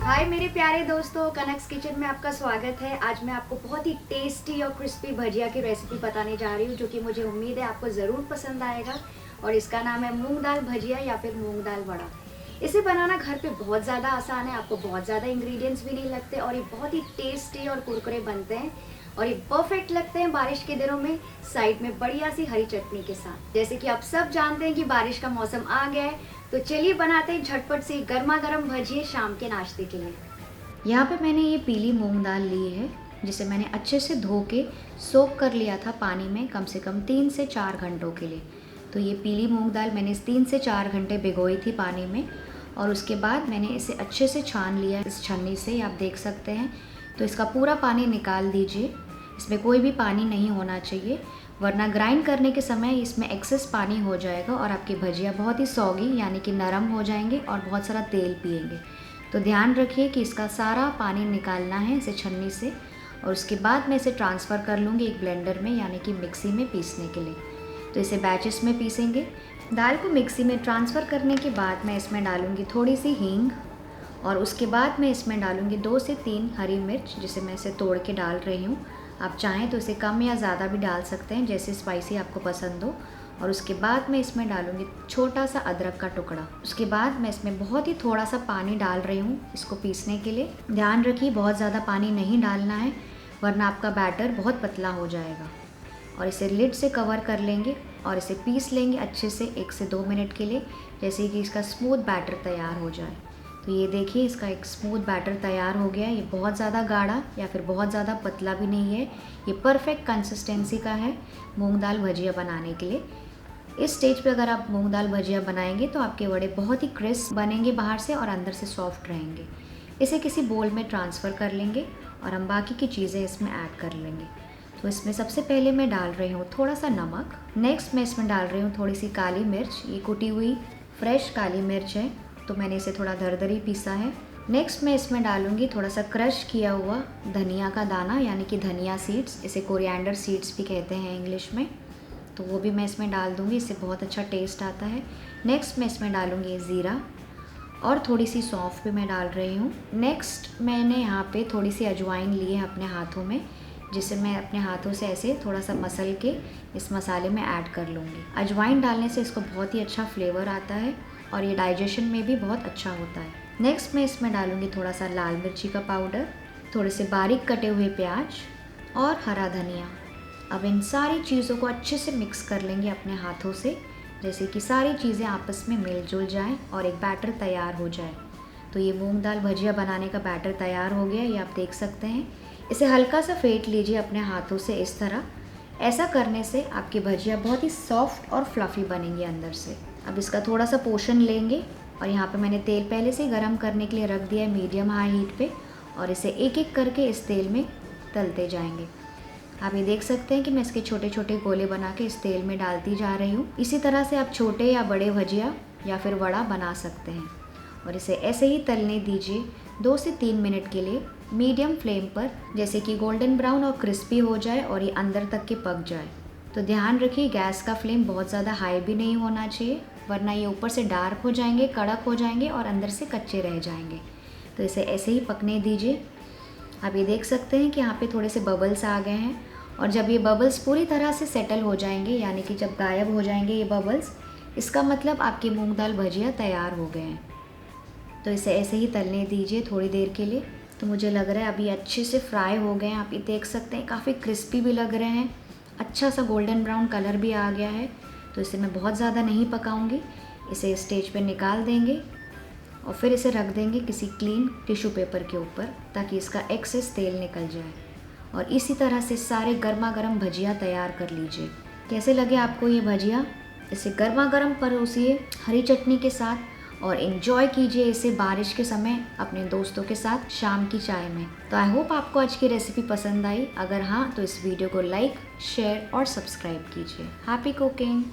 हाय मेरे प्यारे दोस्तों, कनक्स किचन में आपका स्वागत है। आज मैं आपको बहुत ही टेस्टी और क्रिस्पी भजिया की रेसिपी बताने जा रही हूँ, जो कि मुझे उम्मीद है आपको ज़रूर पसंद आएगा। और इसका नाम है मूंग दाल भजिया या फिर मूंग दाल वड़ा। इसे बनाना घर पे बहुत ज़्यादा आसान है, आपको बहुत ज़्यादा इंग्रेडिएंट्स भी नहीं लगते और ये बहुत ही टेस्टी और कुरकुरे बनते हैं और ये परफेक्ट लगते हैं बारिश के दिनों में, साइड में बढ़िया सी हरी चटनी के साथ। जैसे कि आप सब जानते हैं कि बारिश का मौसम आ गया है, तो चलिए बनाते हैं झटपट से गर्मा गर्म भजिए शाम के नाश्ते के लिए। यहाँ पे मैंने ये पीली मूंग दाल ली है, जिसे मैंने अच्छे से धो के सोक कर लिया था पानी में कम से कम 3 से 4 घंटों के लिए। तो ये पीली मूंग दाल मैंने 3 से 4 घंटे भिगोई थी पानी में और उसके बाद मैंने इसे अच्छे से छान लिया इस छन्नी से, आप देख सकते हैं। तो इसका पूरा पानी निकाल दीजिए, इसमें कोई भी पानी नहीं होना चाहिए, वरना ग्राइंड करने के समय इसमें एक्सेस पानी हो जाएगा और आपकी भजिया बहुत ही सौगी यानी कि नरम हो जाएंगे और बहुत सारा तेल पिएंगे। तो ध्यान रखिए कि इसका सारा पानी निकालना है इसे छन्नी से और उसके बाद मैं इसे ट्रांसफ़र कर लूँगी एक ब्लेंडर में यानी कि मिक्सी में पीसने के लिए। तो इसे बैचेस में पीसेंगे। दाल को मिक्सी में ट्रांसफ़र करने के बाद मैं इसमें डालूँगी थोड़ी सी हींग और उसके बाद मैं इसमें डालूँगी 2 से 3 हरी मिर्च, जिसे मैं इसे तोड़ के डाल रही हूँ। आप चाहें तो इसे कम या ज़्यादा भी डाल सकते हैं, जैसे स्पाइसी आपको पसंद हो। और उसके बाद मैं इसमें डालूँगी छोटा सा अदरक का टुकड़ा। उसके बाद मैं इसमें बहुत ही थोड़ा सा पानी डाल रही हूँ इसको पीसने के लिए। ध्यान रखिए बहुत ज़्यादा पानी नहीं डालना है, वरना आपका बैटर बहुत पतला हो जाएगा। और इसे लिड से कवर कर लेंगे और इसे पीस लेंगे अच्छे से 1 से 2 मिनट के लिए, जैसे कि इसका स्मूथ बैटर तैयार हो जाए। तो ये देखिए इसका एक स्मूथ बैटर तैयार हो गया है। ये बहुत ज़्यादा गाढ़ा या फिर बहुत ज़्यादा पतला भी नहीं है, ये परफेक्ट कंसिस्टेंसी का है मूंग दाल भजिया बनाने के लिए। इस स्टेज पे अगर आप मूंग दाल भजिया बनाएंगे तो आपके वड़े बहुत ही क्रिस्प बनेंगे बाहर से और अंदर से सॉफ्ट रहेंगे। इसे किसी बोल में ट्रांसफ़र कर लेंगे और हम बाकी की चीज़ें इसमें ऐड कर लेंगे। तो इसमें सबसे पहले मैं डाल रही हूँ थोड़ा सा नमक। नेक्स्ट मैं इसमें डाल रही हूँ थोड़ी सी काली मिर्च, ये कुटी हुई फ्रेश काली मिर्च है, तो मैंने इसे थोड़ा दरदरी पीसा है। नेक्स्ट मैं इसमें डालूँगी थोड़ा सा क्रश किया हुआ धनिया का दाना यानी कि धनिया सीड्स, इसे कोरिएंडर सीड्स भी कहते हैं इंग्लिश में। तो वो भी मैं इसमें डाल दूँगी, इससे बहुत अच्छा टेस्ट आता है। नेक्स्ट मैं इसमें डालूँगी ज़ीरा और थोड़ी सी सौंफ भी मैं डाल रही हूँ। नेक्स्ट मैंने यहाँ पे थोड़ी सी अजवाइन ली है अपने हाथों में, जिसे मैं अपने हाथों से ऐसे थोड़ा सा मसल के इस मसाले में ऐड कर लूँगी। अजवाइन डालने से इसको बहुत ही अच्छा फ्लेवर आता है और ये डाइजेशन में भी बहुत अच्छा होता है। नेक्स्ट मैं इसमें डालूँगी थोड़ा सा लाल मिर्ची का पाउडर, थोड़े से बारीक कटे हुए प्याज और हरा धनिया। अब इन सारी चीज़ों को अच्छे से मिक्स कर लेंगे अपने हाथों से, जैसे कि सारी चीज़ें आपस में मिलजुल जाएं और एक बैटर तैयार हो जाए। तो ये मूंग दाल भजिया बनाने का बैटर तैयार हो गया, ये आप देख सकते हैं। इसे हल्का सा फेंट लीजिए अपने हाथों से इस तरह। ऐसा करने से आपकी भजिया बहुत ही सॉफ्ट और फ्लफ़ी बनेंगी अंदर से। अब इसका थोड़ा सा पोर्शन लेंगे और यहाँ पे मैंने तेल पहले से गर्म करने के लिए रख दिया है मीडियम हाई हीट पे और इसे एक एक करके इस तेल में तलते जाएंगे। आप ये देख सकते हैं कि मैं इसके छोटे छोटे गोले बना के इस तेल में डालती जा रही हूँ। इसी तरह से आप छोटे या बड़े भजिया या फिर वड़ा बना सकते हैं और इसे ऐसे ही तलने दीजिए 2 से 3 मिनट के लिए मीडियम फ्लेम पर, जैसे कि गोल्डन ब्राउन और क्रिस्पी हो जाए और ये अंदर तक के पक जाए। तो ध्यान रखिए गैस का फ्लेम बहुत ज़्यादा हाई भी नहीं होना चाहिए, वरना ये ऊपर से डार्क हो जाएंगे, कड़क हो जाएंगे और अंदर से कच्चे रह जाएंगे। तो इसे ऐसे ही पकने दीजिए। आप ये देख सकते हैं कि यहाँ पे थोड़े से बबल्स आ गए हैं और जब ये बबल्स पूरी तरह से सेटल हो जाएंगे, यानी कि जब गायब हो जाएंगे ये बबल्स, इसका मतलब आपकी मूंग दाल भजिया तैयार हो गए हैं। तो इसे ऐसे ही तलने दीजिए थोड़ी देर के लिए। तो मुझे लग रहा है अभी अच्छे से फ्राई हो गए हैं, आप ये देख सकते हैं काफ़ी क्रिस्पी भी लग रहे हैं, अच्छा सा गोल्डन ब्राउन कलर भी आ गया है। तो इसे मैं बहुत ज़्यादा नहीं पकाऊंगी, इसे स्टेज पे निकाल देंगे और फिर इसे रख देंगे किसी क्लीन टिश्यू पेपर के ऊपर, ताकि इसका एक्सेस तेल निकल जाए। और इसी तरह से सारे गर्मा गर्म भजिया तैयार कर लीजिए। कैसे लगे आपको ये भजिया? इसे गर्मा गर्म परोसिए हरी चटनी के साथ और एंजॉय कीजिए इसे बारिश के समय अपने दोस्तों के साथ शाम की चाय में। तो आई होप आपको आज की रेसिपी पसंद आई। अगर हाँ तो इस वीडियो को लाइक, शेयर और सब्सक्राइब कीजिए। Happy cooking.